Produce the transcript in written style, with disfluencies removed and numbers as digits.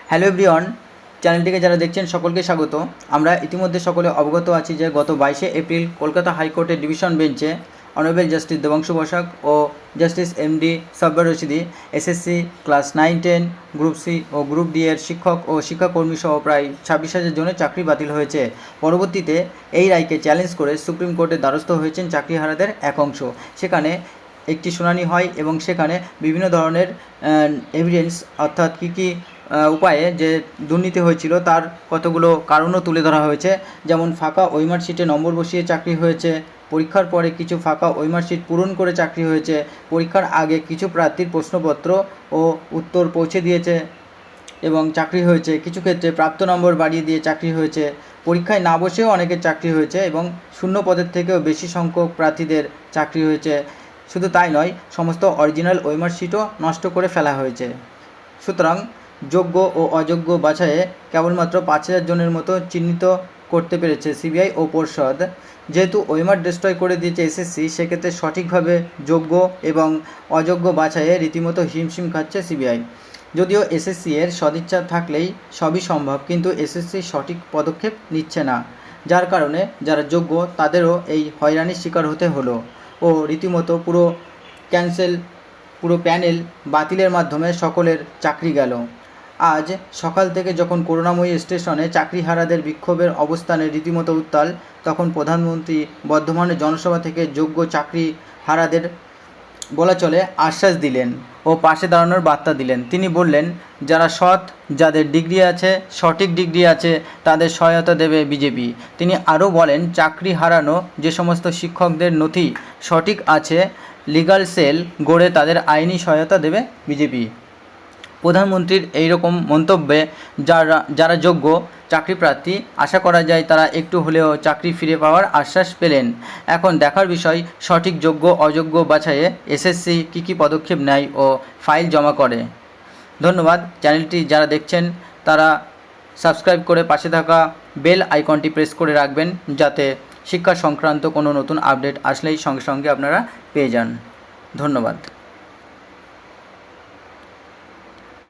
Hello everyone, চ্যানেলটিকে যারা দেখছেন সকলকে স্বাগত। আমরা ইতিমধ্যে সকলে অবগত আছি যে গত 22শে এপ্রিল কলকাতা হাইকোর্টের ডিভিশন বেঞ্চে অনারেবল জাস্টিস দেবাংশু বসাক ও justice MD Sabbar Rashidi SSC class 9-10 group C ও গ্রুপ ডি এর শিক্ষক ও শিক্ষাকর্মী সহ প্রায় 26,000 জনের চাকরি বাতিল হয়েছে। পরবর্তীতে এই রায়কে চ্যালেঞ্জ করে সুপ্রিম কোর্টের দ্বারস্থ হয়েছেন চাকরিহারাদের এক অংশ। সেখানে একটি শুনানি হয় এবং সেখানে বিভিন্ন ধরনের এভিডেন্স অর্থাৎ কী উপায়ে যে দুর্নীতি হয়েছিল তার কতগুলো কারণও তুলে ধরা হয়েছে। যেমন ফাঁকা ওএমআর শিটে নম্বর বসিয়ে চাকরি হয়েছে, পরীক্ষার পরে কিছু ফাঁকা ওএমআর শিট পূরণ করে চাকরি হয়েছে, পরীক্ষার আগে কিছু প্রার্থীর প্রশ্নপত্র ও উত্তর পৌঁছে দিয়েছে এবং চাকরি হয়েছে, কিছু ক্ষেত্রে প্রাপ্ত নম্বর বাড়িয়ে দিয়ে চাকরি হয়েছে, পরীক্ষায় না বসেও অনেকের চাকরি হয়েছে এবং শূন্য পদের থেকেও বেশি সংখ্যক প্রার্থীদের চাকরি হয়েছে। শুধু তাই নয়, সমস্ত অরিজিনাল ওএমআর শিটও নষ্ট করে ফেলা হয়েছে। সুতরাং যোগ্য ও অযোগ্য বাছাইয়ে কেবলমাত্র 5,000 জনের মতো চিহ্নিত করতে পেরেছে সিবিআই ও পর্ষদ। যেহেতু ওএমআর ডিস্ট্রয় করে দিয়েছে এসএসসি, সেক্ষেত্রে সঠিকভাবে যোগ্য এবং অযোগ্য বাছাইয়ে রীতিমতো হিমশিম খাচ্ছে সিবিআই। যদিও এসএসসি এর সদিচ্ছা থাকলেই সবই সম্ভব, কিন্তু এসএসসি সঠিক পদক্ষেপ নিচ্ছে না, যার কারণে যারা যোগ্য তাদেরও এই হয়রানির শিকার হতে হলো ও রীতিমতো পুরো প্যানেল বাতিলের মাধ্যমে সকলের চাকরি গেল। আজ সকাল থেকে যখন করুণাময়ী স্টেশনে চাকরিহারাদের বিক্ষোভের অবস্থানে রীতিমতো উত্তাল, তখন প্রধানমন্ত্রী বর্ধমানের জনসভা থেকে যোগ্য চাকরিহারাদের বলা চলে আশ্বাস দিলেন ও পাশে দাঁড়ানোর বার্তা দিলেন। তিনি বললেন, যারা সৎ, যাদের ডিগ্রি আছে, সঠিক ডিগ্রি আছে, তাদের সহায়তা দেবে বিজেপি। তিনি আরও বলেন, চাকরি হারানো যে সমস্ত শিক্ষকদের নথি সঠিক আছে, লিগ্যাল সেল গড়ে তাদের আইনি সহায়তা দেবে বিজেপি। প্রধানমন্ত্রীর এইরকম মন্তব্যে যারা যোগ্য চাকরিপ্রার্থী, আশা করা যায় তারা একটু হলেও চাকরি ফিরে পাওয়ার আশ্বাস পেলেন। এখন দেখার বিষয়, সঠিক যোগ্য অযোগ্য বাছাইয়ে এসএসসি কী পদক্ষেপ নেয় ও ফাইল জমা করে। ধন্যবাদ। চ্যানেলটি যারা দেখছেন তারা সাবস্ক্রাইব করে পাশে থাকা বেল আইকনটি প্রেস করে রাখবেন, যাতে শিক্ষা সংক্রান্ত কোনো নতুন আপডেট আসলেই সঙ্গে সঙ্গে আপনারা পেয়ে যান। ধন্যবাদ।